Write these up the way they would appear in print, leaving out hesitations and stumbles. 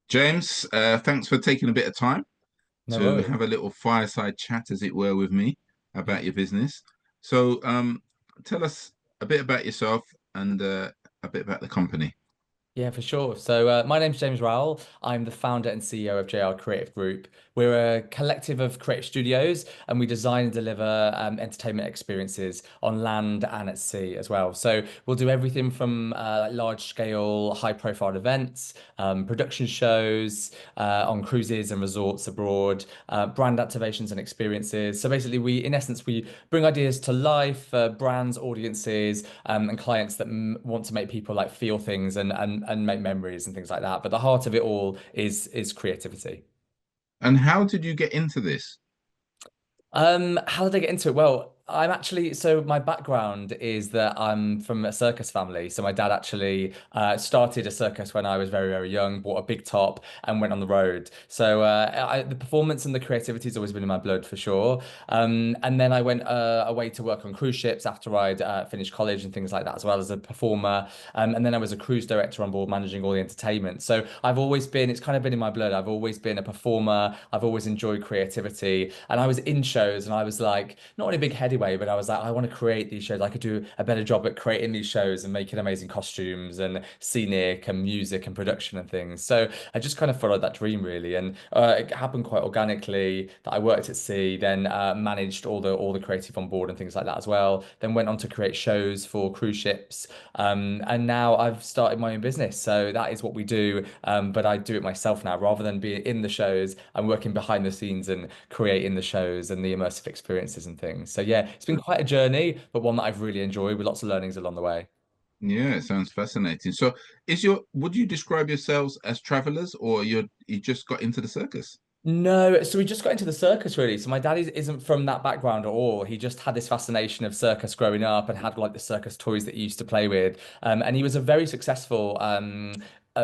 James, thanks for taking a bit of time No to worries. have a little fireside chat, as it were, with me Yeah. about your business. So, tell us a bit about yourself and a bit about the company. Yeah, for sure. So, my name's James Rowell. I'm the founder and CEO of JR Creative Group. We're a collective of creative studios, and we design and deliver entertainment experiences on land and at sea as well. So, we'll do everything from large-scale, high-profile events, production shows on cruises and resorts abroad, brand activations and experiences. So, basically, in essence, we bring ideas to life for brands, audiences, and clients that want to make people like feel things and make memories and things like that. But the heart of it all is creativity. And how did you get into this? How did I get into it? Well, I'm actually, so my background is that I'm from a circus family. So my dad actually started a circus when I was very, very young, bought a big top and went on the road. So the performance and the creativity has always been in my blood for sure. And then I went away to work on cruise ships after I'd finished college and things like that, as well as a performer. And then I was a cruise director on board managing all the entertainment. So I've always been, it's kind of been in my blood. I've always been a performer. I've always enjoyed creativity. And I was in shows and I was like, not in a big heady way, but I was like, I want to create these shows. I could do a better job at creating these shows and making amazing costumes and scenic and music and production and things. So I just kind of followed that dream really. And it happened quite organically that I worked at sea, then managed all the creative on board and things like that as well. Then went on to create shows for cruise ships. And now I've started my own business. So that is what we do. But I do it myself now rather than being in the shows. I'm working behind the scenes and creating the shows and the immersive experiences and things. So yeah, it's been quite a journey, but one that I've really enjoyed with lots of learnings along the way. Yeah, it sounds fascinating. So, would you describe yourselves as travelers, or you just got into the circus? No, so we just got into the circus really. So my dad isn't from that background at all. He just had this fascination of circus growing up and had like the circus toys that he used to play with. And he was a very successful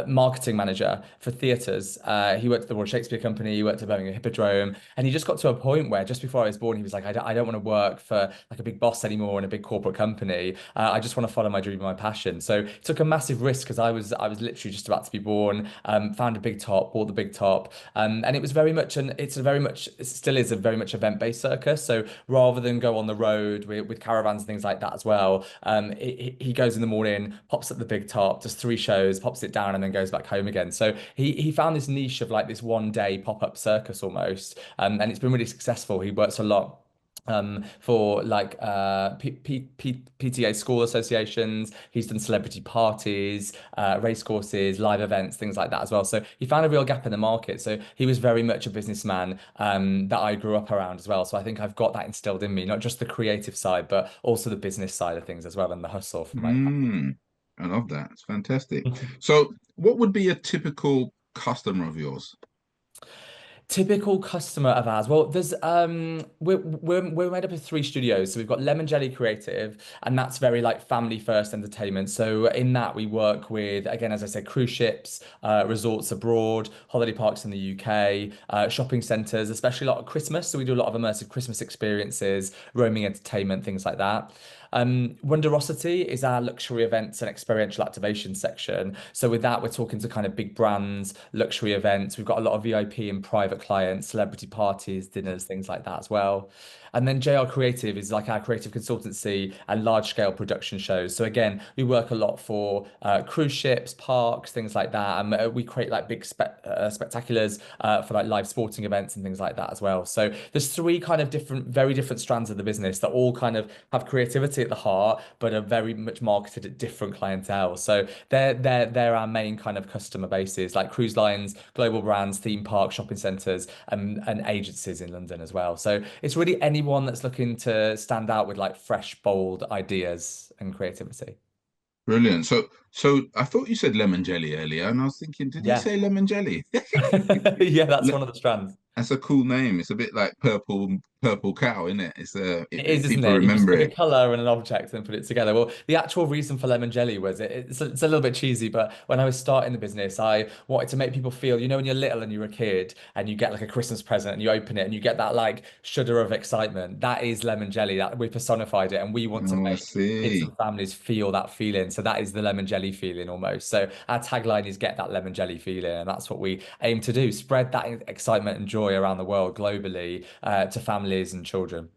marketing manager for theatres. He worked at the Royal Shakespeare Company, he worked at Birmingham Hippodrome, and he just got to a point where just before I was born, he was like, I don't want to work for like a big boss anymore in a big corporate company. I just want to follow my dream and my passion. So it took a massive risk because I was literally just about to be born, found a big top, bought the big top. And it was very much it still is a very much event-based circus. So rather than go on the road with caravans and things like that as well, he goes in the morning, pops at the big top, does three shows, pops it down, and then goes back home again. So he found this niche of like this one day pop-up circus almost, and it's been really successful. He works a lot for like PTA school associations. He's done celebrity parties, race courses, live events, things like that as well. So he found a real gap in the market. So he was very much a businessman that I grew up around as well. So I think I've got that instilled in me, not just the creative side, but also the business side of things as well, and the hustle from my Mm, I love that. It's fantastic. So, what would be a typical customer of yours? typical customer of ours. Well, there's we're made up of three studios. So we've got Lemon Jelly Creative, and that's very like family first entertainment. So in that we work with, again, as I said, cruise ships, resorts abroad, holiday parks in the UK, shopping centres, especially a lot of Christmas. So we do a lot of immersive Christmas experiences, roaming entertainment, things like that. Wonderosity is our luxury events and experiential activation section. So with that, we're talking to kind of big brands, luxury events. We've got a lot of VIP and private clients, celebrity parties, dinners, things like that as well. And then JR Creative is like our creative consultancy and large scale production shows. So again, we work a lot for cruise ships, parks, things like that. And we create like big spectaculars for like live sporting events and things like that as well. So there's three kind of different, very different strands of the business that all kind of have creativity at the heart, but are very much marketed at different clientele. So they're our main kind of customer bases, like cruise lines, global brands, theme parks, shopping centres, and agencies in London as well. So it's really anyone that's looking to stand out with like fresh, bold ideas and creativity. Brilliant. So I thought you said lemon jelly earlier, and I was thinking, did he Yeah. say lemon jelly? Yeah, that's Le- one of the strands. that's a cool name. It's a bit like purple cow, isn't it? It is, isn't People it? You just remember pick a it. color and an object and put it together. Well, the actual reason for lemon jelly was it's a little bit cheesy, but when I was starting the business, I wanted to make people feel, when you're little and you're a kid and you get like a Christmas present and you open it and you get that like shudder of excitement. That is lemon jelly. That we personified it, and we want to Oh, I make kids see. and families feel that feeling. So that is the lemon jelly feeling almost. So our tagline is get that lemon jelly feeling, and that's what we aim to do. Spread that excitement and joy around the world globally to families and children.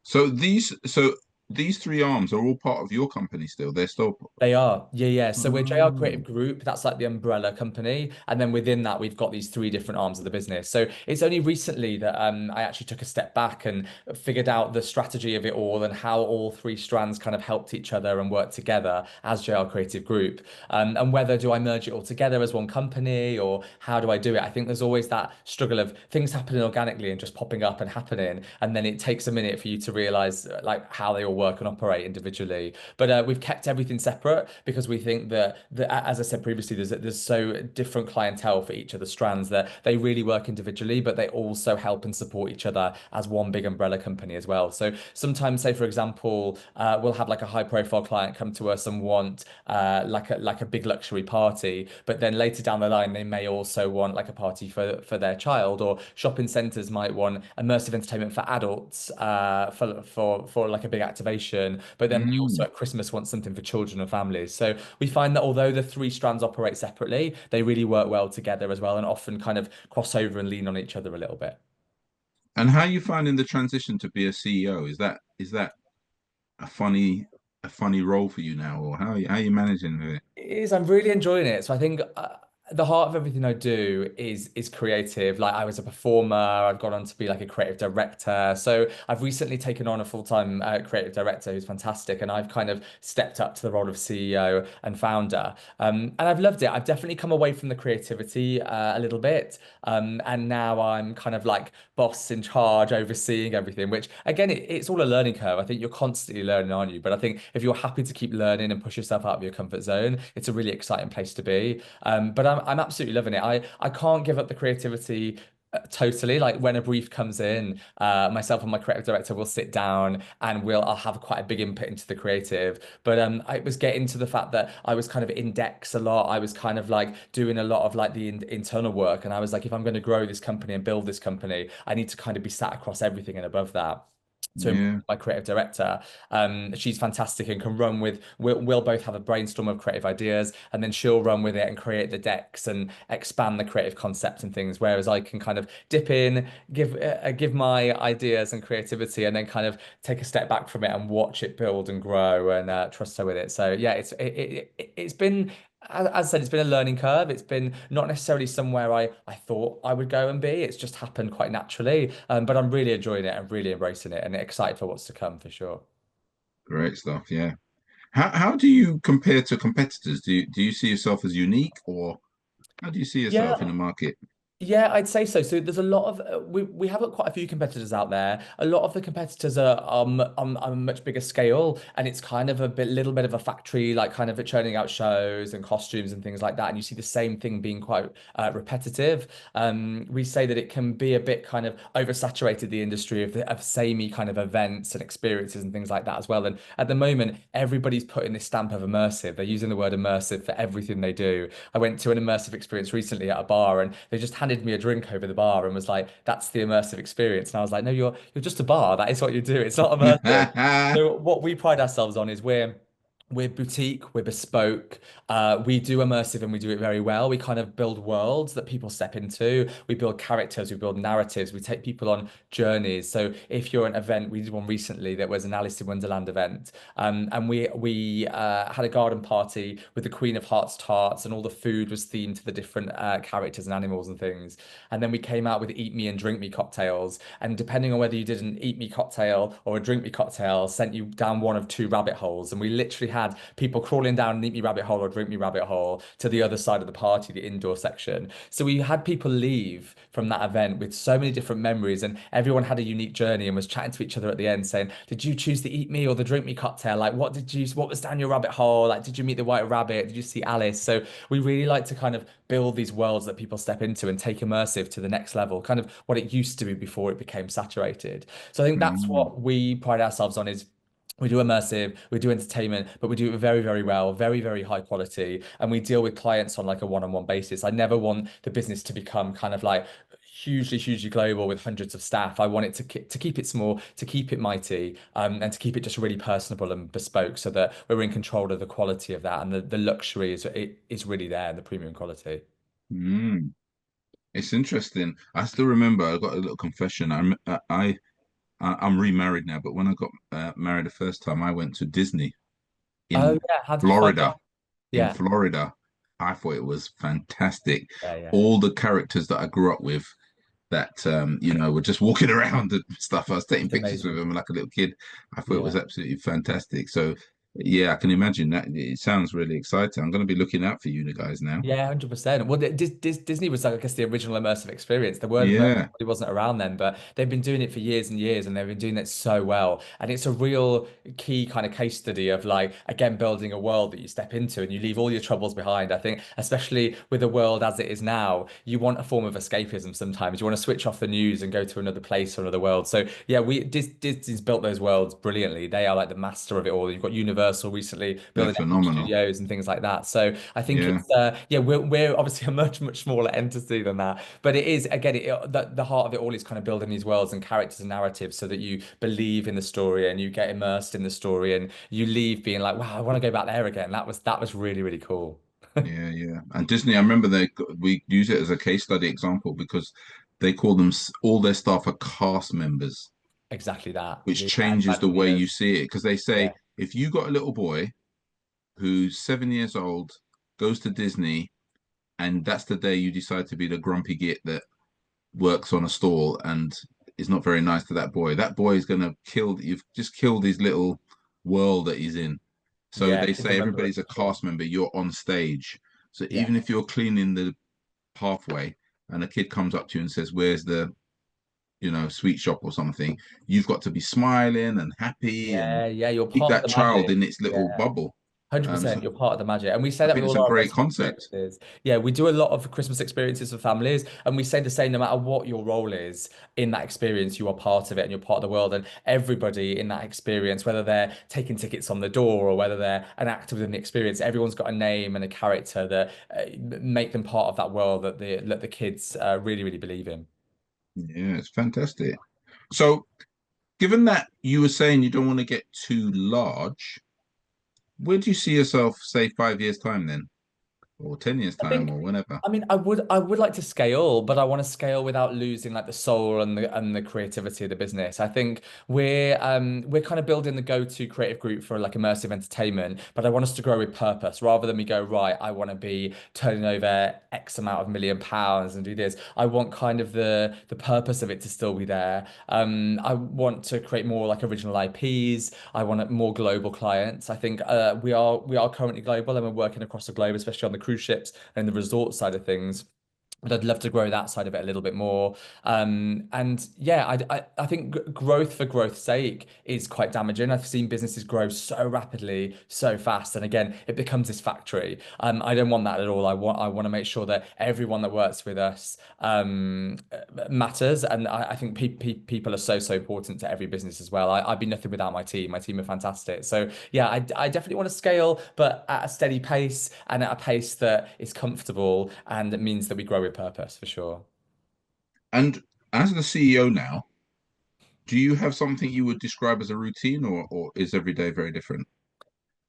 So these three arms are all part of your company still. They're still. They are, yeah, yeah. So we're JR Creative Oh. Group. That's like the umbrella company, and then within that, we've got these three different arms of the business. So it's only recently that I actually took a step back and figured out the strategy of it all and how all three strands kind of helped each other and worked together as JR Creative Group. And whether do I merge it all together as one company or how do I do it? I think there's always that struggle of things happening organically and just popping up and happening, and then it takes a minute for you to realize like how they all work and operate individually. But we've kept everything separate because we think that as I said previously, there's so different clientele for each of the strands that they really work individually, but they also help and support each other as one big umbrella company as well. So sometimes, say for example, we'll have like a high profile client come to us and want like a big luxury party, but then later down the line they may also want like a party for their child, or shopping centers might want immersive entertainment for adults for like a big activation, but then they also Mm. at Christmas want something for children and families. So we find that although the three strands operate separately, they really work well together as well and often kind of cross over and lean on each other a little bit. And how are you finding the transition to be a CEO? Is that a funny role for you now, or how are you managing with it? It is. I'm really enjoying it. So I think the heart of everything I do is creative. Like I was a performer. I've gone on to be like a creative director. So I've recently taken on a full-time creative director who's fantastic, and I've kind of stepped up to the role of CEO and founder. And I've loved it. I've definitely come away from the creativity a little bit, and now I'm kind of like boss in charge, overseeing everything. Which again, it's all a learning curve. I think you're constantly learning, aren't you? But I think if you're happy to keep learning and push yourself out of your comfort zone, it's a really exciting place to be. But I'm absolutely loving it. I can't give up the creativity totally. Like when a brief comes in, myself and my creative director will sit down and I'll have quite a big input into the creative. But I was getting to the fact that I was kind of index a lot. I was kind of like doing a lot of like the internal work, and I was like, if I'm going to grow this company and build this company, I need to kind of be sat across everything and above that. So Yeah. my creative director, she's fantastic and can run with. We'll both have a brainstorm of creative ideas, and then she'll run with it and create the decks and expand the creative concept and things. Whereas I can kind of dip in, give my ideas and creativity, and then kind of take a step back from it and watch it build and grow and trust her with it. So yeah, it's been. As I said, it's been a learning curve. It's been not necessarily somewhere I thought I would go and be. It's just happened quite naturally. But I'm really enjoying it and really embracing it and excited for what's to come for sure. Great stuff. Yeah. How do you compare to competitors? Do you see yourself as unique, or how do you see yourself in Yeah, the market? yeah, I'd say so. So there's a lot of we have got quite a few competitors out there. A lot of the competitors are on a much bigger scale, and it's kind of little bit of a factory, like kind of churning out shows and costumes and things like that. And you see the same thing being quite repetitive. We say that it can be a bit kind of oversaturated the industry of samey kind of events and experiences and things like that as well. And at the moment, everybody's putting this stamp of immersive. They're using the word immersive for everything they do. I went to an immersive experience recently at a bar, and they just handed me a drink over the bar and was like, "That's the immersive experience." And I was like, "No, you're just a bar. That is what you do. It's not immersive." So what we pride ourselves on is we're boutique, we're bespoke. We do immersive and we do it very well. We kind of build worlds that people step into. We build characters, we build narratives, we take people on journeys. So if you're an event, we did one recently that was an Alice in Wonderland event, and we had a garden party with the Queen of Hearts tarts, and all the food was themed to the different characters and animals and things. And then we came out with eat me and drink me cocktails, and depending on whether you did an eat me cocktail or a drink me cocktail, sent you down one of two rabbit holes. And we literally had had people crawling down an Eat Me Rabbit Hole or Drink Me Rabbit Hole to the other side of the party, the indoor section. So we had people leave from that event with so many different memories, and everyone had a unique journey and was chatting to each other at the end, saying, "Did you choose the Eat Me or the Drink Me cocktail? Like, what was down your rabbit hole? Like, did you meet the White Rabbit? Did you see Alice?" So we really like to kind of build these worlds that people step into and take immersive to the next level, kind of what it used to be before it became saturated. So I think that's Mm. what we pride ourselves on is we do immersive, we do entertainment, but we do it very, very well, very, very high quality. And we deal with clients on like a one-on-one basis. I never want the business to become kind of like hugely, hugely global with hundreds of staff. I want it to keep it small, to keep it mighty, and to keep it just really personable and bespoke so that we're in control of the quality of that and the luxury is really there, the premium quality. Mm. It's interesting. I still remember I got a little confession. I'm remarried now, but when I got married the first time, I went to Disney Oh in yeah, how did you find it? Florida. In Yeah, Florida, I thought it was fantastic. yeah, yeah. All the characters that I grew up with that were just walking around and stuff. I was taking It's pictures with amazing. them like a little kid. I thought it was Yeah. absolutely fantastic. So yeah, I can imagine that. It sounds really exciting. I'm going to be looking out for you guys now. Yeah, 100%. Well, Disney was like, I guess, the original immersive experience. The word immersive Yeah, probably wasn't around then, but they've been doing it for years and years, and they've been doing it so well. And it's a real key kind of case study of like, again, building a world that you step into and you leave all your troubles behind. I think, especially with the world as it is now, you want a form of escapism sometimes. You want to switch off the news and go to another place or another world. So yeah, Disney's built those worlds brilliantly. They are like the master of it all. You've got Universal recently they're building their own phenomenal. studios and things like that. So I think Yeah. it's yeah, we're obviously a much smaller entity than that, but it is again the heart of it all is kind of building these worlds and characters and narratives so that you believe in the story and you get immersed in the story and you leave being like, wow, I want to go back there again. That was really cool. Yeah, yeah. And Disney, I remember we use it as a case study example because they call them all their staff are cast members, Exactly that. which Yeah, changes the way you Imagineers. see it. Because they say Yeah, if you got a little boy who's 7 years old, goes to Disney, and that's the day you decide to be the grumpy git that works on a stall and is not very nice to that boy is gonna kill. You've just killed his little world that he's in. So yeah, they kids say remember it everybody's a for sure. cast member. You're on stage. So Yeah. even if you're cleaning the pathway and a kid comes up to you and says, "Where's the sweet shop or something?" You've got to be smiling and happy and Yeah, you're keep part of that the child magic. in its Yeah. little bubble. So 100%, you're part of the magic. And we say I that with think it's all a our great immersive concept. experiences. Yeah, we do a lot of Christmas experiences for families, and we say the same no matter what your role is in that experience, you are part of it and you're part of the world. And everybody in that experience, whether they're taking tickets on the door or whether they're an actor within the experience, everyone's got a name and a character that make them part of that world that the kids really believe in. Yeah, it's fantastic. So given that you were saying you don't want to get too large, where do you see yourself, say, 5 years time then, or 10 years I time, think, or whenever? I mean, I would like to scale, but I want to scale without losing like the soul and the creativity of the business. I think we're kind of building the go-to creative group for like immersive entertainment, but I want us to grow with purpose rather than we go, right, I want to be turning over X amount of £1 million and do this. I want kind of the purpose of it to still be there. I want to create more like original IPs. I want more global clients. I think we are currently global and we're working across the globe, especially on the cruise ships and the resort side of things. But I'd love to grow that side of it a little bit more. And yeah, I think growth for growth's sake is quite damaging. I've seen businesses grow so rapidly, so fast, and again, it becomes this factory. I don't want that at all. I want to make sure that everyone that works with us matters, and I think people are so important to every business as well. I'd be nothing without my team. My team are fantastic. So yeah, I definitely want to scale, but at a steady pace and at a pace that is comfortable and it means that we grow with purpose for sure. And as the CEO now, do you have something you would describe as a routine, or is every day very different?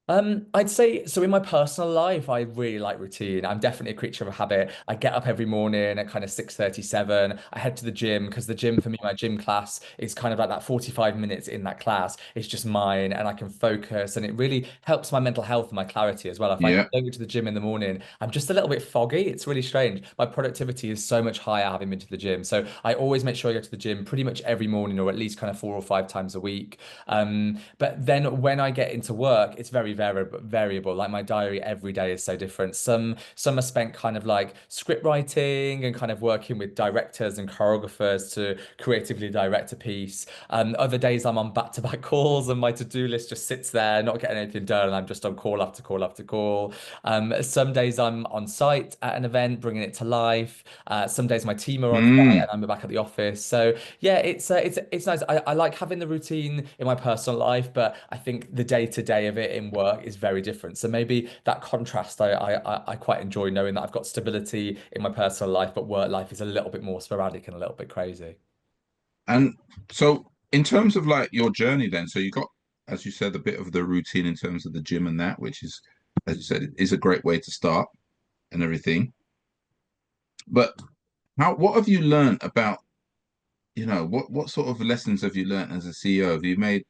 I'd say so in my personal life, I really like routine. I'm definitely a creature of habit. I get up every morning at kind of 6:37. I head to the gym because the gym for me, my gym class is kind of like that 45 minutes in that class. It's just mine and I can focus and it really helps my mental health and my clarity as well. I find if Yeah, I don't go to the gym in the morning, I'm just a little bit foggy. It's really strange. My productivity is so much higher having been to the gym. So I always make sure I go to the gym pretty much every morning or at least kind of 4 or 5 times a week. But then when I get into work, it's very variable. Like my diary every day is so different. Some are spent kind of like script writing and kind of working with directors and choreographers to creatively direct a piece. Other days I'm on back-to-back calls and my to-do list just sits there, not getting anything done, and I'm just on call after call after call. Some days I'm on site at an event, bringing it to life. Some days my team are on site Mm. and I'm back at the office. So yeah, it's nice. I like having the routine in my personal life, but I think the day-to-day of it in work is very different. So maybe that contrast I quite enjoy, knowing that I've got stability in my personal life, but work life is a little bit more sporadic and a little bit crazy. And so, in terms of like your journey, then, so you got, as you said, a bit of the routine in terms of the gym and that, which is, as you said, is a great way to start and everything. But what have you learned about, what sort of lessons have you learned as a CEO? Have you made,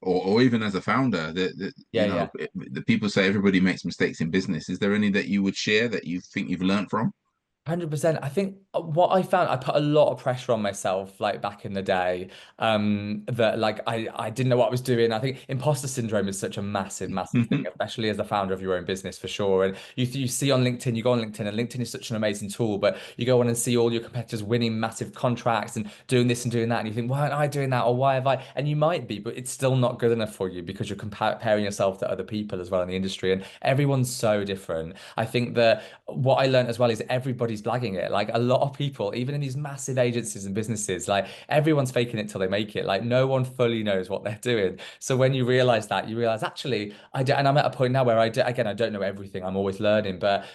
or even as a founder, Yeah, yeah. the people say everybody makes mistakes in business. Is there any that you would share that you think you've learned from? 100%. I think what I found, I put a lot of pressure on myself, like back in the day, that like I didn't know what I was doing. I think imposter syndrome is such a massive thing, especially as the founder of your own business for sure. And you see on LinkedIn, you go on LinkedIn, and LinkedIn is such an amazing tool, but you go on and see all your competitors winning massive contracts and doing this and doing that, and you think, why aren't I doing that, or why have I? And you might be, but it's still not good enough for you because you're comparing yourself to other people as well in the industry, and everyone's so different. I think that what I learned as well is everybody's blagging it. Like a lot of people, even in these massive agencies and businesses, like everyone's faking it till they make it. Like no one fully knows what they're doing. So when you realize that, you realize actually I do, and I'm at a point now where I do, again, I don't know everything. I'm always learning, but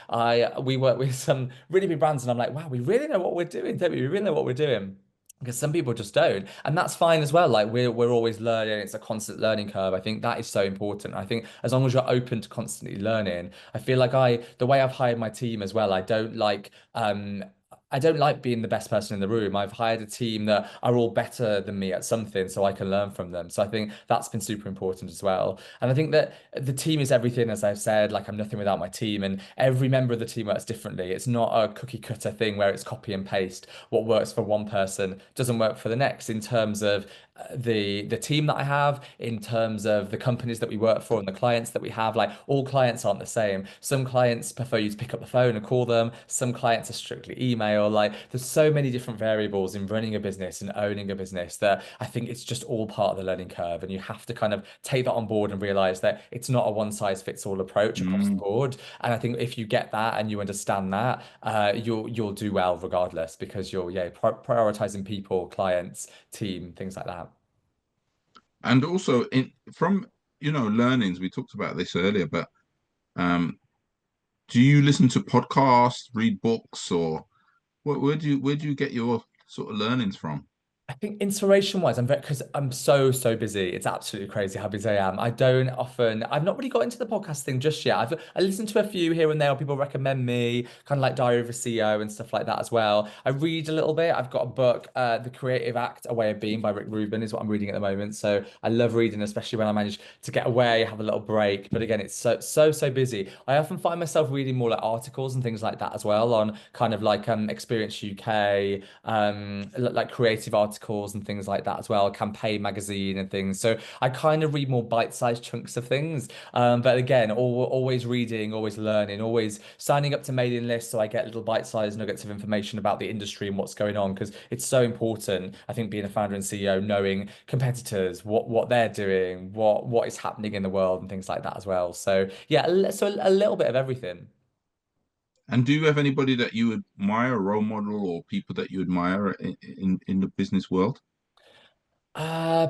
we work with some really big brands, and I'm like, wow, we really know what we're doing, don't we? We really know what we're doing. Because some people just don't, and that's fine as well. Like we're always learning. It's a constant learning curve. I think that is so important. I think as long as you're open to constantly learning, I feel like the way I've hired my team as well, I don't like being the best person in the room. I've hired a team that are all better than me at something so I can learn from them. So I think that's been super important as well. And I think that the team is everything, as I've said, like I'm nothing without my team, and every member of the team works differently. It's not a cookie cutter thing where it's copy and paste. What works for one person doesn't work for the next in terms of the team that I have, in terms of the companies that we work for and the clients that we have. Like all clients aren't the same. Some clients prefer you to pick up the phone and call them. Some clients are strictly email. Like there's so many different variables in running a business and owning a business that I think it's just all part of the learning curve. And you have to kind of take that on board and realize that it's not a one size fits all approach across the Mm. board. And I think if you get that and you understand that, you'll do well regardless because you're prioritizing people, clients, team, things like that. And also in from learnings, we talked about this earlier, but um, do you listen to podcasts, read books, or where do you get your sort of learnings from? I think inspiration wise, I'm very because I'm so busy. It's absolutely crazy how busy I am. I've not really got into the podcast thing just yet. I listened to a few here and there. People recommend me, kind of like Diary of a CEO and stuff like that as well. I read a little bit. I've got a book, The Creative Act, A Way of Being by Rick Rubin is what I'm reading at the moment. So I love reading, especially when I manage to get away, have a little break. But again, it's so busy. I often find myself reading more like articles and things like that as well on kind of like Experience UK, like creative articles and things like that as well, Campaign magazine and things. So I kind of read more bite-sized chunks of things. But again, always reading, always learning, always signing up to mailing lists so I get little bite-sized nuggets of information about the industry and what's going on because it's so important. I think being a founder and CEO, knowing competitors, what they're doing, what is happening in the world and things like that as well. So yeah, so a little bit of everything. And do you have anybody that you admire, a role model, or people that you admire in the business world?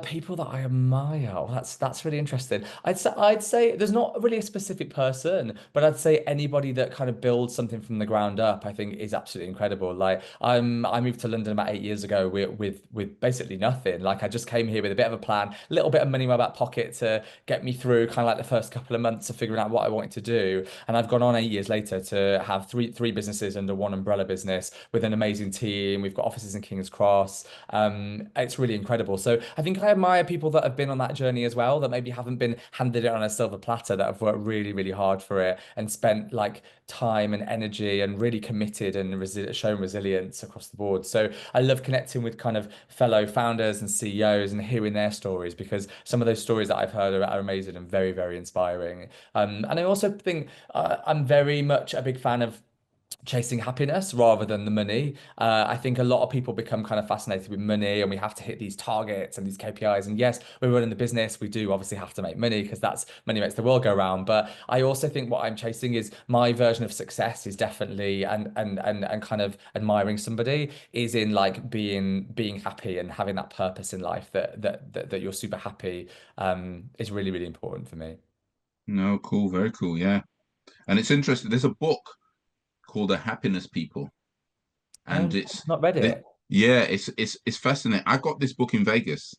People that I admire. Well, that's really interesting. I'd say there's not really a specific person, but I'd say anybody that kind of builds something from the ground up, I think is absolutely incredible. Like I moved to London about 8 years ago with basically nothing. Like I just came here with a bit of a plan, a little bit of money in my back pocket to get me through kind of like the first couple of months of figuring out what I wanted to do. And I've gone on 8 years later to have three businesses under one umbrella business with an amazing team. We've got offices in King's Cross. It's really incredible. So So I think I admire people that have been on that journey as well, that maybe haven't been handed it on a silver platter, that have worked really, really hard for it and spent like time and energy and really committed and shown resilience across the board. So I love connecting with kind of fellow founders and CEOs and hearing their stories, because some of those stories that I've heard are amazing and very, very inspiring. And I also think I'm very much a big fan of chasing happiness rather than the money. I think a lot of people become kind of fascinated with money, and we have to hit these targets and these KPIs. And yes, we're running the business. We do obviously have to make money, because that's money makes the world go round. But I also think what I'm chasing is my version of success is definitely, and kind of admiring somebody is in like being happy and having that purpose in life, that you're super happy, is really, really important for me. No, cool, very cool. Yeah. And it's interesting. There's a book called The Happiness People, Oh, and it's I've not read the it. yeah, it's fascinating. I got this book in Vegas,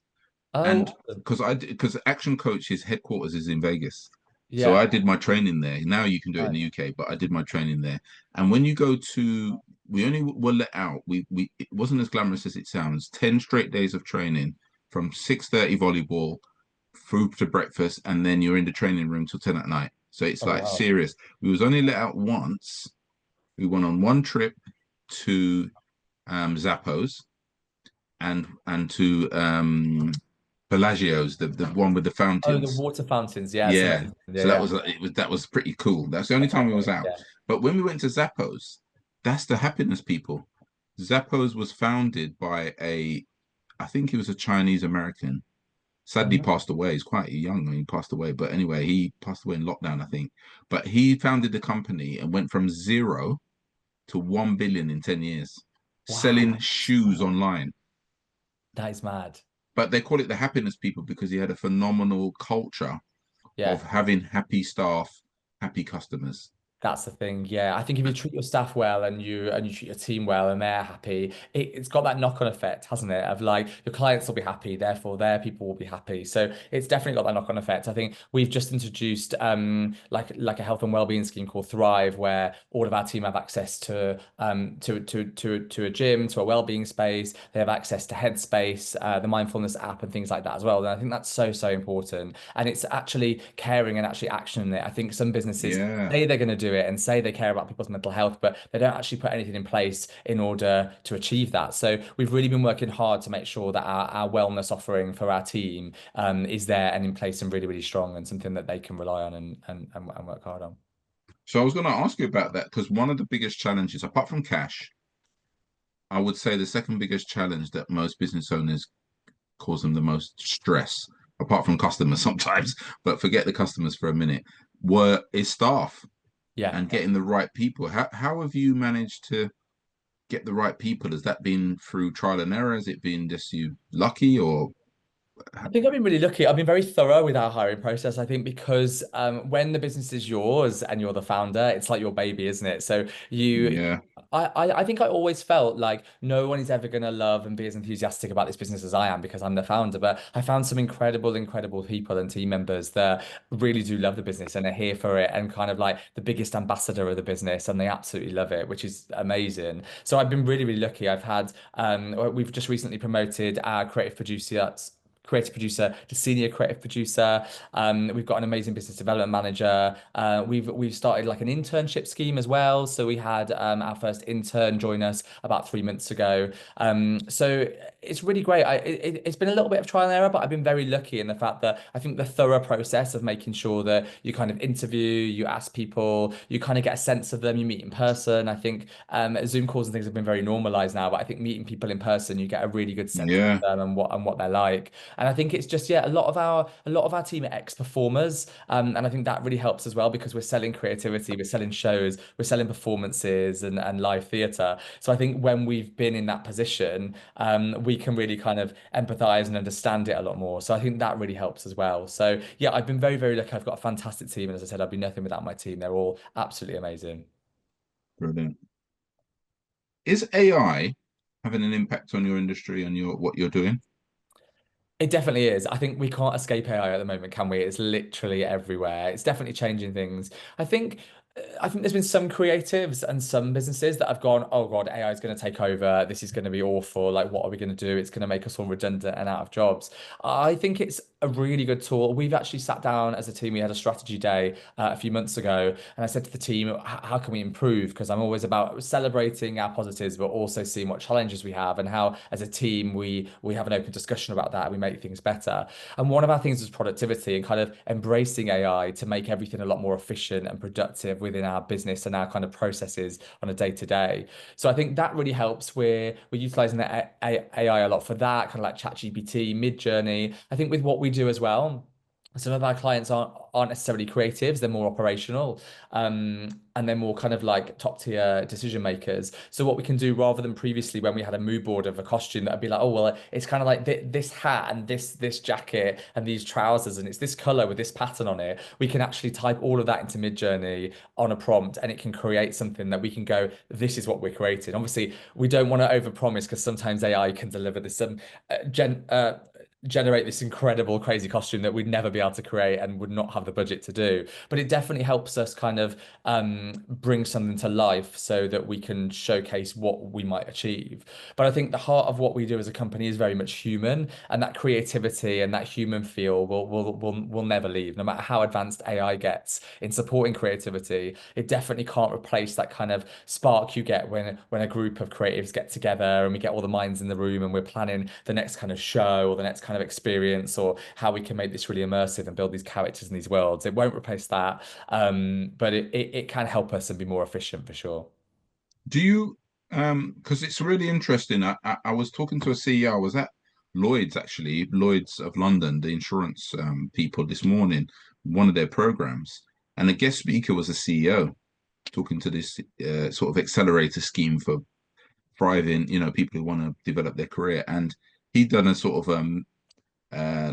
and Oh, because Action Coach's headquarters is in Vegas, so yeah. I did my training there. Now you can do it in the Nice. UK, but I did my training there. And when you go to, we only were let out. We it wasn't as glamorous as it sounds. 10 straight days of training from 6:30 volleyball through to breakfast, and then you're in the training room till 10 at night. So it's Oh, like wow. serious. We was only let out once. We went on one trip to Zappos and to Bellagio's, the one with the Oh, the fountains. water fountains. Yeah, it's Yeah. amazing. Yeah, So that yeah. was that was pretty cool. That's the only That's time we was iconic. out. Yeah. But when we went to Zappos, that's the happiness people. Zappos was founded by I think he was a Chinese American. Sadly Mhm. passed away. He's quite young when he passed away. But anyway, he passed away in lockdown, I think. But he founded the company and went from zero to 1 billion in 10 years, selling Wow. shoes online. That is mad. But they call it the happiness people because he had a phenomenal culture of Yeah. having happy staff, happy customers. That's the thing. Yeah. I think if you treat your staff well and you treat your team well and they're happy, it's got that knock-on effect, hasn't it? Of like your clients will be happy, therefore their people will be happy. So it's definitely got that knock-on effect. I think we've just introduced like a health and well-being scheme called Thrive, where all of our team have access to a gym, to a well-being space. They have access to Headspace, the mindfulness app, and things like that as well. And I think that's so, so important. And it's actually caring and actually actioning it. I think some businesses Yeah. say they're going to do it and say they care about people's mental health, but they don't actually put anything in place in order to achieve that. So we've really been working hard to make sure that our wellness offering for our team is there and in place and really, really strong, and something that they can rely on and work hard on. So I was going to ask you about that because one of the biggest challenges, apart from cash, I would say the second biggest challenge that most business owners cause them the most stress, apart from customers sometimes, but forget the customers for a minute, were is staff Yeah. and getting the right people. How have you managed to get the right people? Has that been through trial and error? Has it been just you lucky or I think I've been really lucky. I've been very thorough with our hiring process. I think because when the business is yours and you're the founder, it's like your baby, isn't it? So yeah, I think I always felt like no one is ever going to love and be as enthusiastic about this business as I am, because I'm the founder. But I found some incredible, incredible people and team members that really do love the business and are here for it, and kind of like the biggest ambassador of the business, and they absolutely love it, which is amazing. So I've been really, really lucky. We've just recently promoted our creative producer to senior creative producer. We've got an amazing business development manager. We've started like an internship scheme as well. So we had our first intern join us about 3 months ago. So it's really great. It's been a little bit of trial and error, but I've been very lucky in the fact that I think the thorough process of making sure that you kind of interview, you ask people, you kind of get a sense of them, you meet in person. I think Zoom calls and things have been very normalized now, but I think meeting people in person, you get a really good sense of yeah, them and what they're like. And I think it's just, yeah, a lot of our team are ex-performers. And I think that really helps as well, because we're selling creativity, we're selling shows, we're selling performances and live theatre. So I think when we've been in that position, we can really kind of empathize and understand it a lot more. So I think that really helps as well. So yeah, I've been very, very lucky. I've got a fantastic team. And as I said, I'd be nothing without my team. They're all absolutely amazing. brilliant. Is AI having an impact on your industry and your what you're doing? It definitely is. I think we can't escape AI at the moment, can we? It's literally everywhere. It's definitely changing things. I think I think there's been some creatives and some businesses that have gone, oh God, AI is going to take over. This is going to be awful. Like, what are we going to do? It's going to make us all redundant and out of jobs. I think it's a really good tool. We've actually sat down as a team. We had a strategy day a few months ago, and I said to the team, how can we improve? Because I'm always about celebrating our positives, but also seeing what challenges we have and how, as a team, we have an open discussion about that and we make things better. And one of our things was productivity and kind of embracing AI to make everything a lot more efficient and productive within our business and our kind of processes on a day to day. So I think that really helps. We're utilizing the AI a lot for that, kind of like ChatGPT, Midjourney. I think with what we do as well. Some of our clients aren't necessarily creatives, they're more operational, and they're more kind of like top tier decision makers. So what we can do rather than previously when we had a mood board of a costume that'd be like, oh well, it's kind of like this hat and this jacket and these trousers and it's this color with this pattern on it. We can actually type all of that into Midjourney on a prompt and it can create something that we can go, this is what we're creating. Obviously, we don't want to overpromise because sometimes AI can deliver this generate this incredible crazy costume that we'd never be able to create and would not have the budget to do, but it definitely helps us kind of bring something to life so that we can showcase what we might achieve. But I think the heart of what we do as a company is very much human, and that creativity and that human feel will never leave. No matter how advanced AI gets in supporting creativity, it definitely can't replace that kind of spark you get when a group of creatives get together and we get all the minds in the room and we're planning the next kind of show or the next kind of experience or how we can make this really immersive and build these characters in these worlds. It won't replace that, but it can help us and be more efficient for sure. Do you, because it's really interesting. I was talking to a CEO. I was at Lloyd's actually, Lloyd's of London, the insurance people this morning, one of their programs, and the guest speaker was a CEO talking to this sort of accelerator scheme for thriving, people who want to develop their career. And he'd done a sort of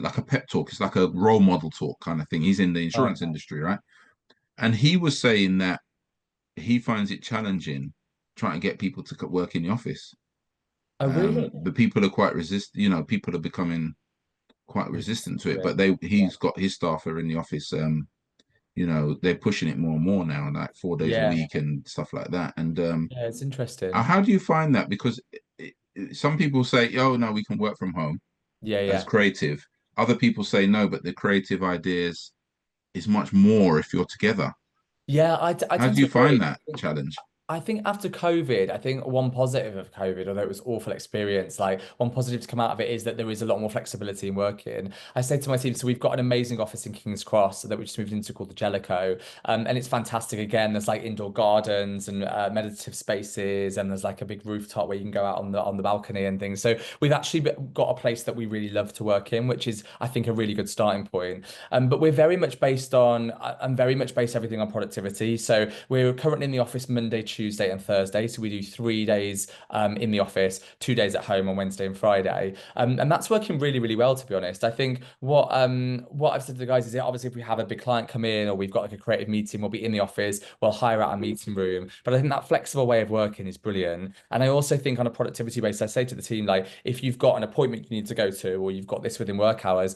like a pep talk. It's like a role model talk kind of thing. He's in the insurance Oh, industry, right? And he was saying that he finds it challenging trying to get people to work in the office. oh really? But people are quite people are becoming quite resistant to it. But Yeah. he's got his staff are in the office. They're pushing it more and more now, like 4 days a Yeah, week and stuff like that. And yeah, it's interesting. how do you find that? Because some people say, "Oh no, we can work from home Yeah, as yeah. creative." Other people say no, but the creative ideas is much more if you're together. Yeah, I How tend do to you find agree. that challenge? I think after COVID, I think one positive of COVID, although it was awful experience, like one positive to come out of it is that there is a lot more flexibility in working. I say to my team, so we've got an amazing office in King's Cross that we just moved into called the Jellicoe, and it's fantastic. Again, there's like indoor gardens and meditative spaces, and there's like a big rooftop where you can go out on the balcony and things. So we've actually got a place that we really love to work in, which is I think a really good starting point. But we're very much based on, I'm very much based everything on productivity. So we're currently in the office Monday, Tuesday, and Thursday. So we do 3 days in the office, 2 days at home on Wednesday and Friday. And that's working really, really well, to be honest. I think what I've said to the guys is that obviously if we have a big client come in or we've got like a creative meeting, we'll be in the office, we'll hire out a meeting room. But I think that flexible way of working is brilliant. And I also think on a productivity basis, I say to the team, like, if you've got an appointment you need to go to, or you've got this within work hours,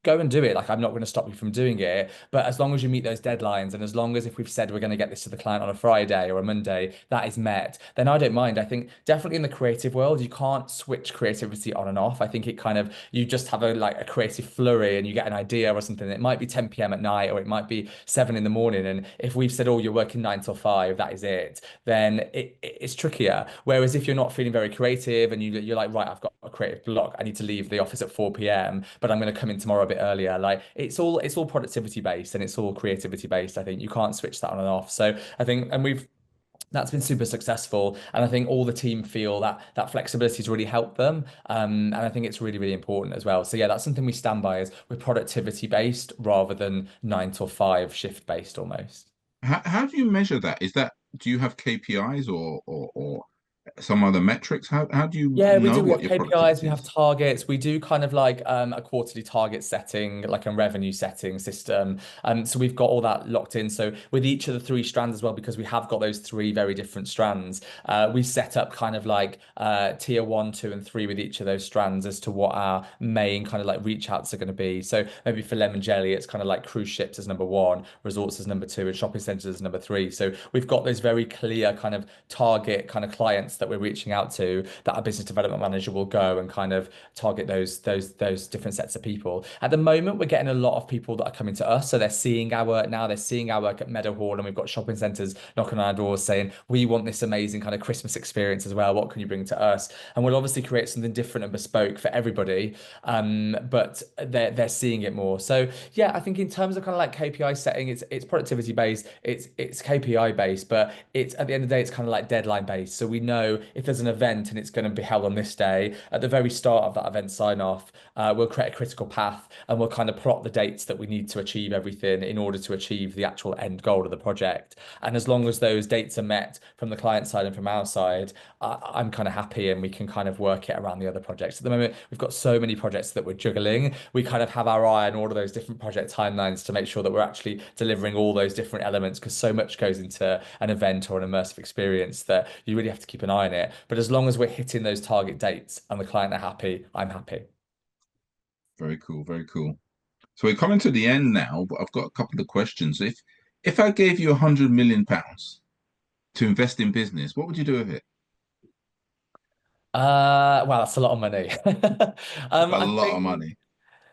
go and do it. Like, I'm not going to stop you from doing it. But as long as you meet those deadlines, and as long as if we've said we're going to get this to the client on a Friday or a Monday, that is met, then I don't mind. I think definitely in the creative world, you can't switch creativity on and off. I think it kind of, you just have a creative flurry and you get an idea or something. It might be 10 p.m. at night or it might be 7 in the morning. And if we've said, oh, you're working 9 till 5, that is it, then it's trickier. Whereas if you're not feeling very creative and you're like, right, I've got a creative block, I need to leave the office at 4 p.m., but I'm going to come in tomorrow a bit earlier. Like it's all productivity based and it's all creativity based. I think you can't switch that on and off. So I think, and we've that's been super successful, and I think all the team feel that that flexibility has really helped them, and I think it's really, really important as well. So yeah, that's something we stand by, is we're productivity based rather than 9 till 5 shift based almost. How do you measure that? Do you have KPIs or some other metrics? How do you Yeah, we know do. We what have your KPIs, we productivity have is? targets. We do kind of like a quarterly target setting, like a revenue setting system. So we've got all that locked in. So with each of the three strands as well, because we have got those three very different strands, we set up kind of like tier one, two, and three with each of those strands as to what our main kind of like reach outs are going to be. So maybe for lemon jelly, it's kind of like cruise ships as number one, resorts as number two, and shopping centers as number three. So we've got those very clear kind of target kind of clients that we're reaching out to, that our business development manager will go and kind of target those different sets of people. At the moment, we're getting a lot of people that are coming to us. So they're seeing our work now, they're seeing our work at Meadowhall, and we've got shopping centers knocking on our doors saying, we want this amazing kind of Christmas experience as well. What can you bring to us? And we'll obviously create something different and bespoke for everybody. But they're seeing it more. So yeah, I think in terms of kind of like KPI setting, it's productivity based, it's KPI based, but it's at the end of the day, it's kind of like deadline based. So we know if there's an event and it's going to be held on this day, at the very start of that event sign off, we'll create a critical path and we'll kind of plot the dates that we need to achieve everything in order to achieve the actual end goal of the project. And as long as those dates are met from the client side and from our side, I'm kind of happy, and we can kind of work it around the other projects. At the moment, we've got so many projects that we're juggling. We kind of have our eye on all of those different project timelines to make sure that we're actually delivering all those different elements, because so much goes into an event or an immersive experience that you really have to keep an eye on it. But as long as we're hitting those target dates and the client are happy, I'm happy. Very cool, very cool. So we're coming to the end now, but I've got a couple of questions. If I gave you £100 million to invest in business, what would you do with it? Wow, that's a lot of money. A I lot of think money.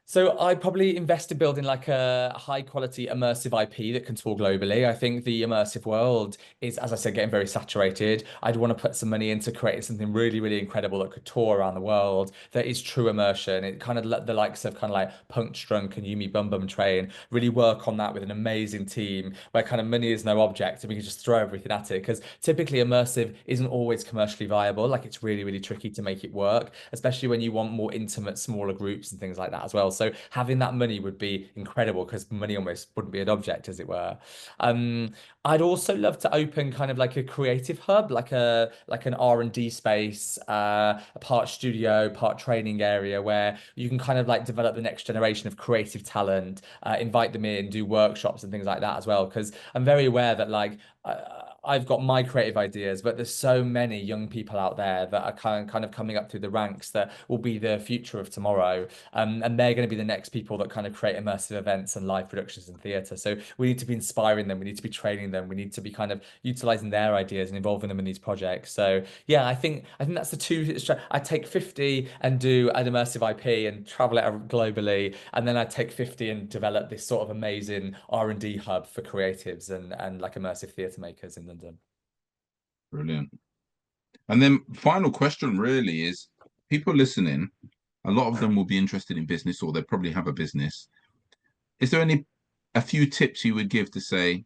so. I probably invest in building like a high quality immersive IP that can tour globally. I think the immersive world is, as I said, getting very saturated. I'd want to put some money into creating something really, really incredible that could tour around the world. That is true immersion. It kind of let the likes of kind of like Punch Drunk and Yumi Bum Bum Train really work on that with an amazing team where kind of money is no object and we can just throw everything at it. Because typically immersive isn't always commercially viable. Like it's really, really tricky to make it work, especially when you want more intimate, smaller groups and things like that as well. So having that money would be incredible because money almost wouldn't be an object, as it were. Um, I'd also love to open kind of like a creative hub, like an R&D space, a part studio, part training area where you can kind of like develop the next generation of creative talent, invite them in, do workshops and things like that as well. Because I'm very aware that like I've got my creative ideas, but there's so many young people out there that are kind of coming up through the ranks that will be the future of tomorrow. And they're going to be the next people that kind of create immersive events and live productions and theatre. So we need to be inspiring them. We need to be training them. We need to be kind of utilizing their ideas and involving them in these projects. So yeah, I think that's the two. I take 50 and do an immersive IP and travel it globally, and then I take 50 and develop this sort of amazing R&D hub for creatives and like immersive theatre makers in London. Brilliant. And then final question really is people listening, a lot of them will be interested in business or they probably have a business. Is there a few tips you would give to say,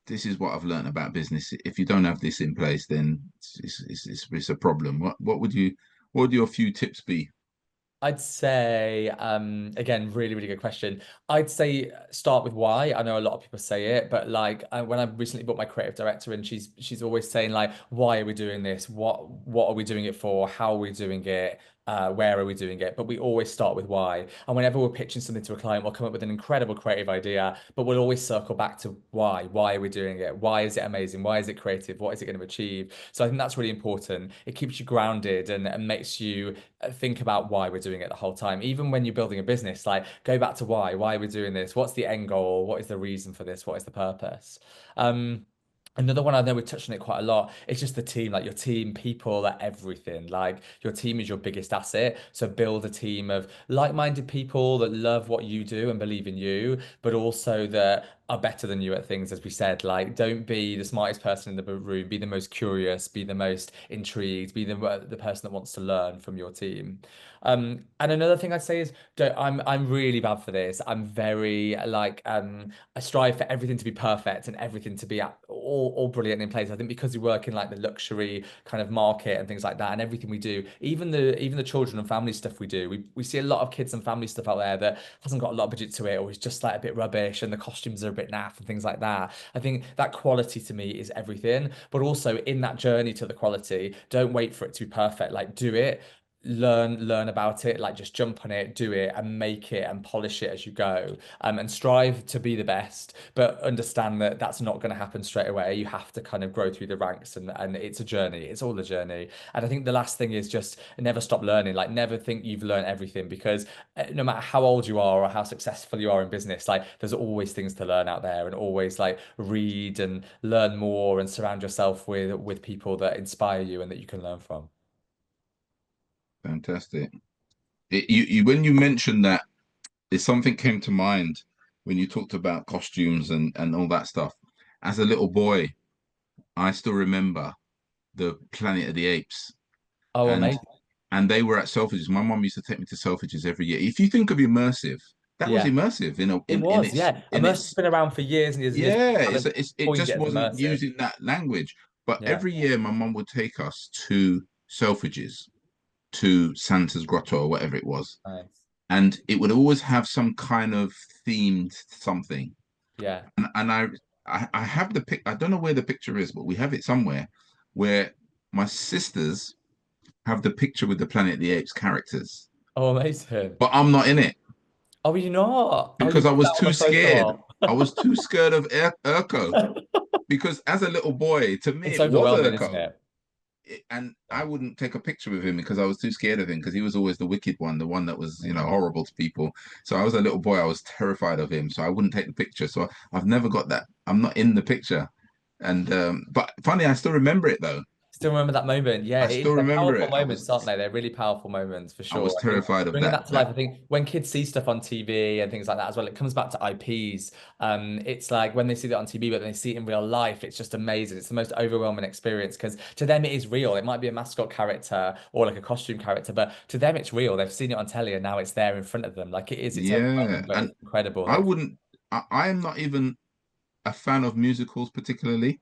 this is what I've learned about business. If you don't have this in place, then it's a problem. What would your few tips be? I'd say, again, really, really good question. I'd say start with why. I know a lot of people say it, but like when I recently brought my creative director in, she's always saying like, why are we doing this? What are we doing it for? How are we doing it? Where are we doing it? But we always start with why. And whenever we're pitching something to a client, we'll come up with an incredible creative idea, but we'll always circle back to why. Why are we doing it? Why is it amazing? Why is it creative? What is it going to achieve? So I think that's really important. It keeps you grounded and makes you think about why we're doing it the whole time. Even when you're building a business, like go back to why. Why are we doing this? What's the end goal? What is the reason for this? What is the purpose? Um, Another one, I know we touched on it quite a lot. It's just the team, like your team, people are everything. Like your team is your biggest asset. So build a team of like-minded people that love what you do and believe in you, but also that are better than you at things, as we said. Like, don't be the smartest person in the room. Be the most curious. Be the most intrigued. Be the person that wants to learn from your team. And another thing I'd say is, I'm really bad for this. I'm very like I strive for everything to be perfect and everything to be all brilliant in place. I think because we work in like the luxury kind of market and things like that, and everything we do, even the children and family stuff we do, we see a lot of kids and family stuff out there that hasn't got a lot of budget to it, or is just like a bit rubbish, and the costumes are a bit naff and things like that. I think that quality to me is everything, but also in that journey to the quality, don't wait for it to be perfect. Like do it, learn about it, like just jump on it, do it and make it and polish it as you go, and strive to be the best, but understand that that's not going to happen straight away. You have to kind of grow through the ranks, and it's a journey. It's all a journey. And I think the last thing is just never stop learning. Like never think you've learned everything, because no matter how old you are or how successful you are in business, like there's always things to learn out there, and always like read and learn more and surround yourself with people that inspire you and that you can learn from. Fantastic. When you mentioned that, there's something came to mind when you talked about costumes and all that stuff. As a little boy, I still remember the Planet of the Apes, Oh, and amazing. they were at Selfridges. My mom used to take me to Selfridges every year. If you think of immersive, that was Yeah. immersive It in was, yeah. Immersive's its been around for years and years and years. yeah. Haven't It coined it just as wasn't immersive. using that language. But Yeah. every year, my mom would take us to Selfridges, to Santa's Grotto or whatever it was, Nice. and it would always have some kind of themed something. Yeah. And I have the pic. I don't know where the picture is, but we have it somewhere where my sisters have the picture with the Planet of the Apes characters, Oh, amazing. but I'm not in it Oh, you're not. Oh, you because I missed was out on too the photo scared. op. I was too scared of Urko, because as a little boy, to me, It's it was overwhelming, isn't Urko. it? And I Yeah. wouldn't take a picture with him because I was too scared of him, because he was always the wicked one, the one that was, Mm. horrible to people. So I was a little boy, I was terrified of him. So I wouldn't take the picture. So I've never got that. I'm not in the picture. And but funny, I still remember it though. Still remember that moment. Yeah, I it is. still They're remember powerful it. moments, aren't they? They're really powerful moments for I sure. was I think terrified of bringing that. that to life, I think when kids see stuff on TV and things like that as well, it comes back to IPs. It's like when they see that on TV, but then they see it in real life, it's just amazing. It's the most overwhelming experience because to them it is real. It might be a mascot character or like a costume character, but to them it's real. They've seen it on telly and now it's there in front of them. Like it is, it's Yeah. overwhelming, but And it's incredible. I Like, wouldn't I am not even a fan of musicals particularly.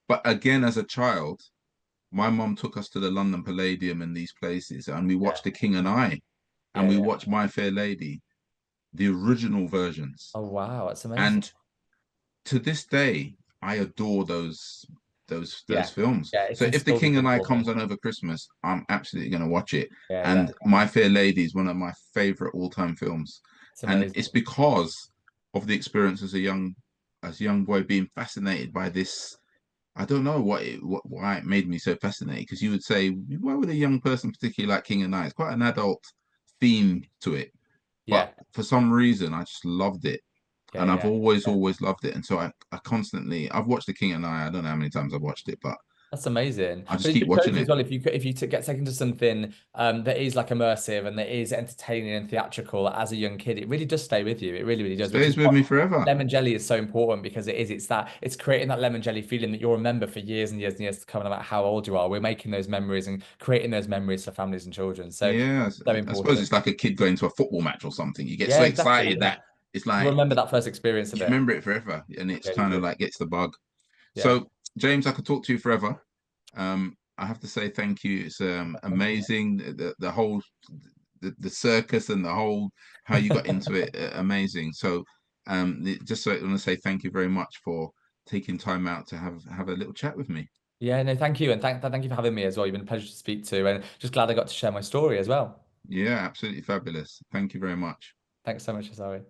But again, as a child, my mom took us to the London Palladium and these places, and we yeah, watched The King and I, and yeah, we yeah. watched My Fair Lady, the original versions. Oh wow, that's amazing. And to this day, I adore those Yeah, films. yeah, it's So if The instilled King within and I all of me. comes on over Christmas, I'm absolutely going to watch it. Yeah, yeah, And My Fair Lady is one of my favorite all-time films, it's and amazing. it's because of the experience as a young boy being fascinated by this. I don't know why it made me so fascinated, because you would say, why would a young person particularly like King and I? It's quite an adult theme to it, but Yeah, for some reason I just loved it, yeah, and I've yeah. always loved it, and so I constantly I've watched The King and I don't know how many times I've watched it, but That's amazing. I But just it keep just shows watching you as it. well if you get taken to something that is like immersive and that is entertaining and theatrical as a young kid, it really does stay with you. It really, really does, which is Stays with what me forever. lemon jelly is so important because it's creating that lemon jelly feeling that you'll remember for years and years and years to come, no matter how old you are. We're making those memories and creating those memories for families and children. So Yeah, so I suppose important. it's like a kid going to a football match or something. You get so Yeah, exactly. excited Yeah. that it's You like remember that first experience of you it. remember it forever, and it's Yeah, you kind of do. like gets the bug. Yeah. So, James, I could talk to you forever. I have to say thank you. It's Thank you. amazing, the whole the circus and the whole how you got into it. Amazing. So, just so I want to say thank you very much for taking time out to have a little chat with me. Yeah, no, thank you. And thank you for having me as well. You've been a pleasure to speak to and just glad I got to share my story as well. Yeah, absolutely fabulous. Thank you very much. Thanks so much, Asari.